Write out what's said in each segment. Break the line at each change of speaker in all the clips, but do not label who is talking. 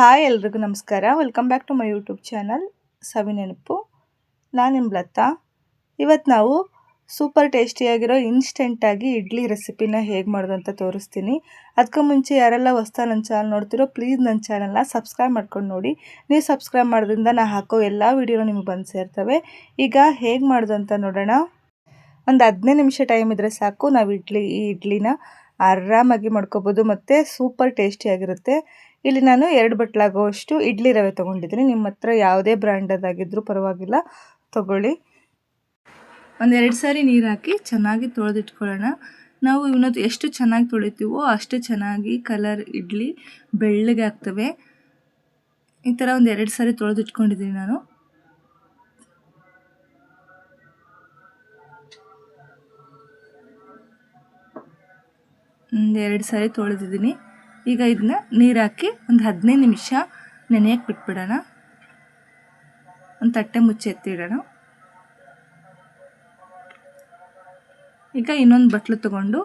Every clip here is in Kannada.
ಹಾಯ್ ಎಲ್ರಿಗೂ ನಮಸ್ಕಾರ. Welcome back to my YouTube channel Savinenapu. ನಾನು ನಿಮ್ಮ ಲತಾ. ಇವತ್ತು ನಾವು ಸೂಪರ್ ಟೇಸ್ಟಿಯಾಗಿರೋ ಇನ್ಸ್ಟೆಂಟಾಗಿ ಇಡ್ಲಿ ರೆಸಿಪಿನ ಹೇಗೆ ಮಾಡೋದು ಅಂತ ತೋರಿಸ್ತೀನಿ. ಅದಕ್ಕೂ ಮುಂಚೆ ಯಾರೆಲ್ಲ ಹೊಸ್ದಾಗಿ ನನ್ನ ಚಾನಲ್ ನೋಡ್ತಿರೋ ಪ್ಲೀಸ್ ನನ್ನ ಚಾನಲ್ನ ಸಬ್ಸ್ಕ್ರೈಬ್ ಮಾಡ್ಕೊಂಡು ನೋಡಿ. ನೀವು ಸಬ್ಸ್ಕ್ರೈಬ್ ಮಾಡೋದ್ರಿಂದ ನಾನು ಹಾಕೋ ಎಲ್ಲ ವೀಡಿಯೋನು ನಿಮಗೆ ಬಂದು ಸೇರ್ತವೆ. ಈಗ ಹೇಗೆ ಮಾಡೋದು ಅಂತ ನೋಡೋಣ. ಒಂದು 15 ನಿಮಿಷ ಟೈಮ್ ಇದ್ದರೆ ಸಾಕು. ನಾವು ಈ ಇಡ್ಲಿನ ಆರಾಮಾಗಿ ಮಾಡ್ಕೋಬೋದು ಮತ್ತು ಸೂಪರ್ ಟೇಸ್ಟಿಯಾಗಿರುತ್ತೆ. ಇಲ್ಲಿ ನಾನು 2 ಬಟ್ಲಾಗುವಷ್ಟು ಇಡ್ಲಿ ರವೆ ತೊಗೊಂಡಿದ್ದೀನಿ. ನಿಮ್ಮ ಹತ್ರ ಯಾವುದೇ ಬ್ರ್ಯಾಂಡದಾಗಿದ್ದರೂ ಪರವಾಗಿಲ್ಲ, ತೊಗೊಳ್ಳಿ. ಒಂದು 2 ಸಾರಿ ನೀರು ಹಾಕಿ ಚೆನ್ನಾಗಿ ತೊಳೆದಿಟ್ಕೊಳ್ಳೋಣ. ನಾವು ಇವತ್ತು ಎಷ್ಟು ಚೆನ್ನಾಗಿ ತೊಳಿತೀವೋ ಅಷ್ಟು ಚೆನ್ನಾಗಿ ಕಲರ್ ಇಡ್ಲಿ ಬೆಳ್ಳಗೆ ಆಗ್ತವೆ. ಈ ಥರ ಒಂದು 2 ಸಾರಿ ತೊಳೆದಿಟ್ಕೊಂಡಿದ್ದೀನಿ ನಾನು. ಒಂದು 2 ಸಾರಿ ತೊಳೆದಿದ್ದೀನಿ. ಈಗ ಇದನ್ನ ನೀರು ಹಾಕಿ ಒಂದು 15 ನಿಮಿಷ ನೆನೆಯಕ್ಕೆ ಬಿಟ್ಬಿಡೋಣ. ಒಂದು ತಟ್ಟೆ ಮುಚ್ಚಿ ಎತ್ತಿಡೋಣ. ಈಗ ಇನ್ನೊಂದು ಬಟ್ಲು ತೊಗೊಂಡು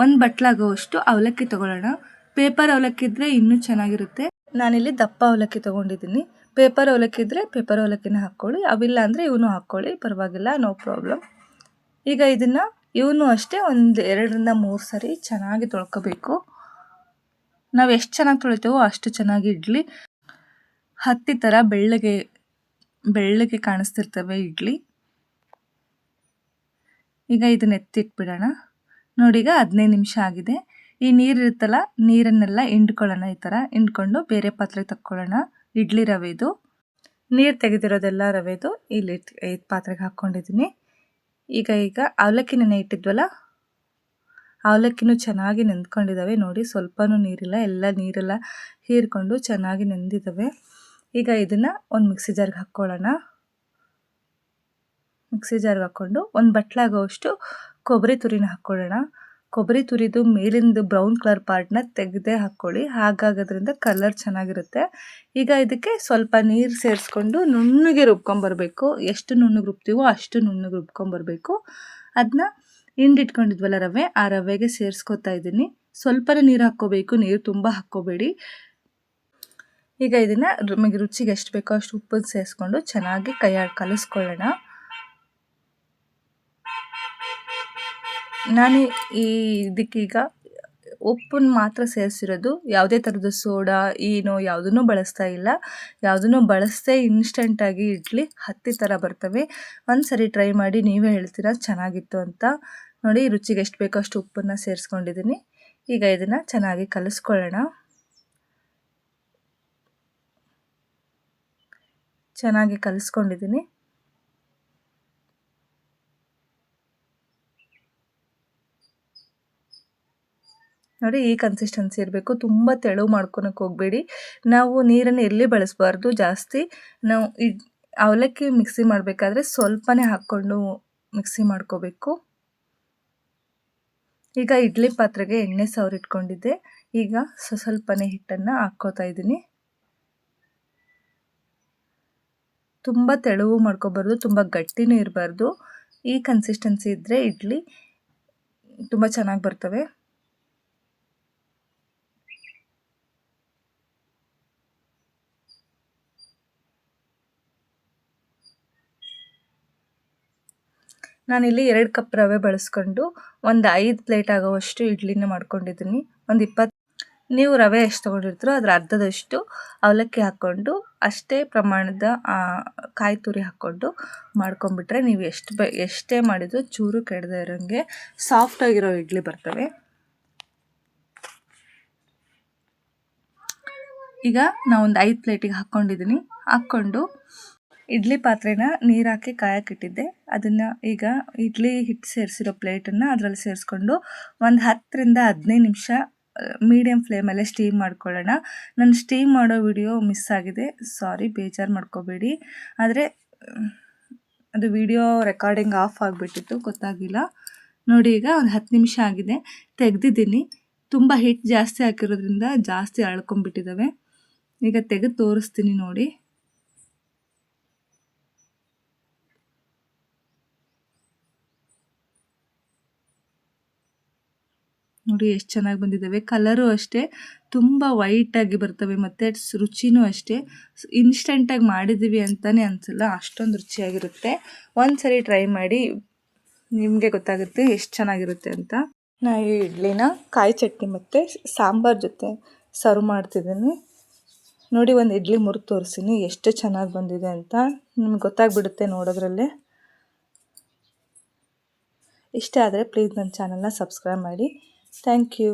1 ಬಟ್ಲಾಗುವಷ್ಟು ಅವಲಕ್ಕಿ ತೊಗೊಳ್ಳೋಣ. ಪೇಪರ್ ಅವಲಕ್ಕಿ ಇದ್ದರೆ ಇನ್ನೂ ಚೆನ್ನಾಗಿರುತ್ತೆ. ನಾನಿಲ್ಲಿ ದಪ್ಪ ಅವಲಕ್ಕಿ ತೊಗೊಂಡಿದ್ದೀನಿ. ಪೇಪರ್ ಅವಲಕ್ಕಿ ಇದ್ದರೆ ಪೇಪರ್ ಅವಲಕ್ಕಿನ ಹಾಕ್ಕೊಳ್ಳಿ, ಅವಿಲ್ಲ ಅಂದರೆ ಇವನು ಹಾಕ್ಕೊಳ್ಳಿ, ಪರವಾಗಿಲ್ಲ, ನೋ ಪ್ರಾಬ್ಲಮ್. ಈಗ ಇದನ್ನು ಇವನು ಅಷ್ಟೇ ಒಂದು 2ರಿಂದ 3 ಸರಿ ಚೆನ್ನಾಗಿ ತೊಳ್ಕೊಬೇಕು. ನಾವು ಎಷ್ಟು ಚೆನ್ನಾಗಿ ತೊಳಿತೇವೋ ಅಷ್ಟು ಚೆನ್ನಾಗಿ ಇಡ್ಲಿ ಹತ್ತಿ ಥರ ಬೆಳ್ಳಗೆ ಕಾಣಿಸ್ತಿರ್ತವೆ ಇಡ್ಲಿ. ಈಗ ಇದನ್ನ ಎತ್ತಿಟ್ಬಿಡೋಣ. ನೋಡಿ, ಈಗ 15 ನಿಮಿಷ ಆಗಿದೆ. ಈ ನೀರು ಇರುತ್ತಲ್ಲ, ನೀರನ್ನೆಲ್ಲ ಹಿಂಡ್ಕೊಳ್ಳೋಣ. ಈ ಥರ ಹಿಂಡ್ಕೊಂಡು ಬೇರೆ ಪಾತ್ರೆ ತಕ್ಕೊಳ್ಳೋಣ. ಇಡ್ಲಿ ರವೆದು ನೀರು ತೆಗೆದಿರೋದೆಲ್ಲ ರವೆದು ಇಲ್ಲಿ ಪಾತ್ರೆಗೆ ಹಾಕ್ಕೊಂಡಿದ್ದೀನಿ. ಈಗ ಅವಲಕ್ಕಿ ನೆನೆ ಇಟ್ಟಿದ್ವಲ್ಲ, ಅವಲಕ್ಕಿನೂ ಚೆನ್ನಾಗಿ ನೆಂದ್ಕೊಂಡಿದ್ದಾವೆ. ನೋಡಿ, ಸ್ವಲ್ಪನೂ ನೀರಿಲ್ಲ, ಎಲ್ಲ ನೀರೆಲ್ಲ ಹೀರ್ಕೊಂಡು ಚೆನ್ನಾಗಿ ನೆಂದಿದ್ದಾವೆ. ಈಗ ಇದನ್ನು ಒಂದು ಮಿಕ್ಸಿ ಜಾರ್ಗೆ ಹಾಕ್ಕೊಳ್ಳೋಣ. ಮಿಕ್ಸಿ ಜಾರ್ಗೆ ಹಾಕ್ಕೊಂಡು 1 ಬಟ್ಲಾಗುವಷ್ಟು ಕೊಬ್ಬರಿ ತುರಿನ ಹಾಕ್ಕೊಳ್ಳೋಣ. ಕೊಬ್ಬರಿ ತುರಿದು ಮೇಲಿಂದು ಬ್ರೌನ್ ಕಲರ್ ಪಾರ್ಟ್ನ ತೆಗೆದೇ ಹಾಕ್ಕೊಳ್ಳಿ, ಹಾಗಾಗೋದ್ರಿಂದ ಕಲರ್ ಚೆನ್ನಾಗಿರುತ್ತೆ. ಈಗ ಇದಕ್ಕೆ ಸ್ವಲ್ಪ ನೀರು ಸೇರಿಸ್ಕೊಂಡು ನುಣ್ಣಗೆ ರುಬ್ಕೊಂಬರ್ಬೇಕು. ಎಷ್ಟು ನುಣ್ಣಗೆ ರುಬ್ತೀವೋ ಅಷ್ಟು ನುಣ್ಣಗೆ ರುಬ್ಕೊಂಬರ್ಬೇಕು. ಅದನ್ನ ಹಿಂಡಿಟ್ಕೊಂಡಿದ್ವಲ್ಲ ರವೆ, ಆ ರವೆಗೆ ಸೇರಿಸ್ಕೊತಾ ಇದ್ದೀನಿ. ಸ್ವಲ್ಪನೇ ನೀರು ಹಾಕ್ಕೋಬೇಕು, ನೀರು ತುಂಬ ಹಾಕ್ಕೋಬೇಡಿ. ಈಗ ಇದನ್ನು ನಮಗೆ ರುಚಿಗೆ ಎಷ್ಟು ಬೇಕೋ ಅಷ್ಟು ಉಪ್ಪನ್ನು ಸೇರಿಸ್ಕೊಂಡು ಚೆನ್ನಾಗಿ ಕಲಿಸ್ಕೊಳ್ಳೋಣ. ನಾನು ಇದಕ್ಕೀಗ ಉಪ್ಪನ್ನು ಮಾತ್ರ ಸೇರಿಸಿರೋದು, ಯಾವುದೇ ಥರದ ಸೋಡಾ ಯಾವುದನ್ನು ಬಳಸ್ತಾ ಇಲ್ಲ. ಯಾವುದನ್ನು ಬಳಸದೆ ಇನ್ಸ್ಟೆಂಟಾಗಿ ಇಡ್ಲಿ ಹತ್ತಿ ಥರ ಬರ್ತವೆ. ಒಂದು ಸರಿ ಟ್ರೈ ಮಾಡಿ, ನೀವೇ ಹೇಳ್ತೀರಾ ಚೆನ್ನಾಗಿತ್ತು ಅಂತ. ನೋಡಿ, ರುಚಿಗೆ ಎಷ್ಟು ಬೇಕೋ ಅಷ್ಟು ಉಪ್ಪನ್ನು ಸೇರಿಸ್ಕೊಂಡಿದ್ದೀನಿ. ಈಗ ಇದನ್ನು ಚೆನ್ನಾಗಿ ಕಲಿಸ್ಕೊಳ್ಳೋಣ. ಚೆನ್ನಾಗಿ ಕಲಿಸ್ಕೊಂಡಿದ್ದೀನಿ. ನೋಡಿ, ಈ ಕನ್ಸಿಸ್ಟೆನ್ಸಿ ಇರಬೇಕು. ತುಂಬ ತೆಳು ಮಾಡ್ಕೊಳಕ್ಕೆ ಹೋಗಬೇಡಿ. ನಾವು ನೀರನ್ನು ಎಲ್ಲಿ ಬಳಸಬಾರ್ದು ಜಾಸ್ತಿ. ನಾವು ಅವಲಕ್ಕಿ ಮಿಕ್ಸಿ ಮಾಡಬೇಕಾದ್ರೆ ಸ್ವಲ್ಪನೇ ಹಾಕ್ಕೊಂಡು ಮಿಕ್ಸಿ ಮಾಡ್ಕೋಬೇಕು. ಈಗ ಇಡ್ಲಿ ಪಾತ್ರೆಗೆ ಎಣ್ಣೆ ಸವರಿಟ್ಕೊಂಡಿದ್ದೆ. ಈಗ ಸ್ವಲ್ಪನೇ ಹಿಟ್ಟನ್ನು ಹಾಕ್ಕೋತಾ ಇದ್ದೀನಿ. ತುಂಬ ತೆಳುವು ಮಾಡ್ಕೋಬಾರ್ದು, ತುಂಬ ಗಟ್ಟಿನೂ ಇರಬಾರ್ದು. ಈ ಕನ್ಸಿಸ್ಟೆನ್ಸಿ ಇದ್ದರೆ ಇಡ್ಲಿ ತುಂಬ ಚೆನ್ನಾಗಿ ಬರ್ತವೆ. ನಾನಿಲ್ಲಿ 2 ಕಪ್ ರವೆ ಬಳಸ್ಕೊಂಡು ಒಂದು 5 ಪ್ಲೇಟ್ ಆಗೋವಷ್ಟು ಇಡ್ಲಿನ ಮಾಡ್ಕೊಂಡಿದ್ದೀನಿ. ಒಂದು 20, ನೀವು ರವೆ ಎಷ್ಟು ತೊಗೊಂಡಿರ್ತೀರೋ ಅದರ ಅರ್ಧದಷ್ಟು ಅವಲಕ್ಕಿ ಹಾಕ್ಕೊಂಡು ಅಷ್ಟೇ ಪ್ರಮಾಣದ ಕಾಯಿ ತುರಿ ಹಾಕ್ಕೊಂಡು ಮಾಡ್ಕೊಂಬಿಟ್ರೆ ನೀವು ಎಷ್ಟೇ ಮಾಡಿದರೂ ಚೂರು ಕೆಡದೇ ಇರೋಂಗೆ ಸಾಫ್ಟಾಗಿರೋ ಇಡ್ಲಿ ಬರ್ತವೆ. ಈಗ ನಾವೊಂದು 5 ಪ್ಲೇಟಿಗೆ ಹಾಕ್ಕೊಂಡಿದ್ದೀನಿ. ಹಾಕ್ಕೊಂಡು ಇಡ್ಲಿ ಪಾತ್ರೆನ ನೀರು ಹಾಕಿ ಕಾಯಕ್ಕಿಟ್ಟಿದ್ದೆ. ಅದನ್ನು ಈಗ ಇಡ್ಲಿ ಹಿಟ್ಟು ಸೇರಿಸಿರೋ ಪ್ಲೇಟನ್ನು ಅದರಲ್ಲಿ ಸೇರಿಸ್ಕೊಂಡು ಒಂದು 10ರಿಂದ 15 ನಿಮಿಷ ಮೀಡಿಯಮ್ ಫ್ಲೇಮಲ್ಲೇ ಸ್ಟೀಮ್ ಮಾಡ್ಕೊಳ್ಳೋಣ. ನಾನು ಸ್ಟೀಮ್ ಮಾಡೋ ವಿಡಿಯೋ ಮಿಸ್ ಆಗಿದೆ, ಸಾರಿ, ಬೇಜಾರು ಮಾಡ್ಕೋಬೇಡಿ. ಆದರೆ ಅದು ವಿಡಿಯೋ ರೆಕಾರ್ಡಿಂಗ್ ಆಫ್ ಆಗಿಬಿಟ್ಟಿತ್ತು, ಗೊತ್ತಾಗಿಲ್ಲ. ನೋಡಿ, ಈಗ ಒಂದು 10 ನಿಮಿಷ ಆಗಿದೆ, ತೆಗೆದಿದ್ದೀನಿ. ತುಂಬ ಹಿಟ್ಟು ಜಾಸ್ತಿ ಹಾಕಿರೋದ್ರಿಂದ ಜಾಸ್ತಿ ಅಳ್ಕೊಂಬಿಟ್ಟಿದ್ದಾವೆ. ಈಗ ತೆಗೆದು ತೋರಿಸ್ತೀನಿ ನೋಡಿ. ನೋಡಿ ಎಷ್ಟು ಚೆನ್ನಾಗಿ ಬಂದಿದ್ದಾವೆ. ಕಲರು ಅಷ್ಟೇ ತುಂಬ ವೈಟಾಗಿ ಬರ್ತವೆ ಮತ್ತು ರುಚಿನೂ ಅಷ್ಟೇ ಇನ್ಸ್ಟೆಂಟಾಗಿ ಮಾಡಿದ್ದೀವಿ ಅಂತಲೇ ಅನಿಸಲ್ಲ, ಅಷ್ಟೊಂದು ರುಚಿಯಾಗಿರುತ್ತೆ. ಒಂದು ಸರಿ ಟ್ರೈ ಮಾಡಿ, ನಿಮಗೆ ಗೊತ್ತಾಗುತ್ತೆ ಎಷ್ಟು ಚೆನ್ನಾಗಿರುತ್ತೆ ಅಂತ. ನಾನು ಈ ಇಡ್ಲಿನ ಕಾಯಿ ಚಟ್ನಿ ಮತ್ತು ಸಾಂಬಾರು ಜೊತೆ ಸರ್ವ್ ಮಾಡ್ತಿದ್ದೀನಿ. ನೋಡಿ, ಒಂದು ಇಡ್ಲಿ ಮುರಿದು ತೋರಿಸ್ತೀನಿ ಎಷ್ಟು ಚೆನ್ನಾಗಿ ಬಂದಿದೆ ಅಂತ. ನಿಮ್ಗೆ ಗೊತ್ತಾಗ್ಬಿಡುತ್ತೆ ನೋಡೋದ್ರಲ್ಲೇ. ಇಷ್ಟ ಆದರೆ ಪ್ಲೀಸ್ ನನ್ನ ಚಾನಲ್ನ ಸಬ್ಸ್ಕ್ರೈಬ್ ಮಾಡಿ. Thank you.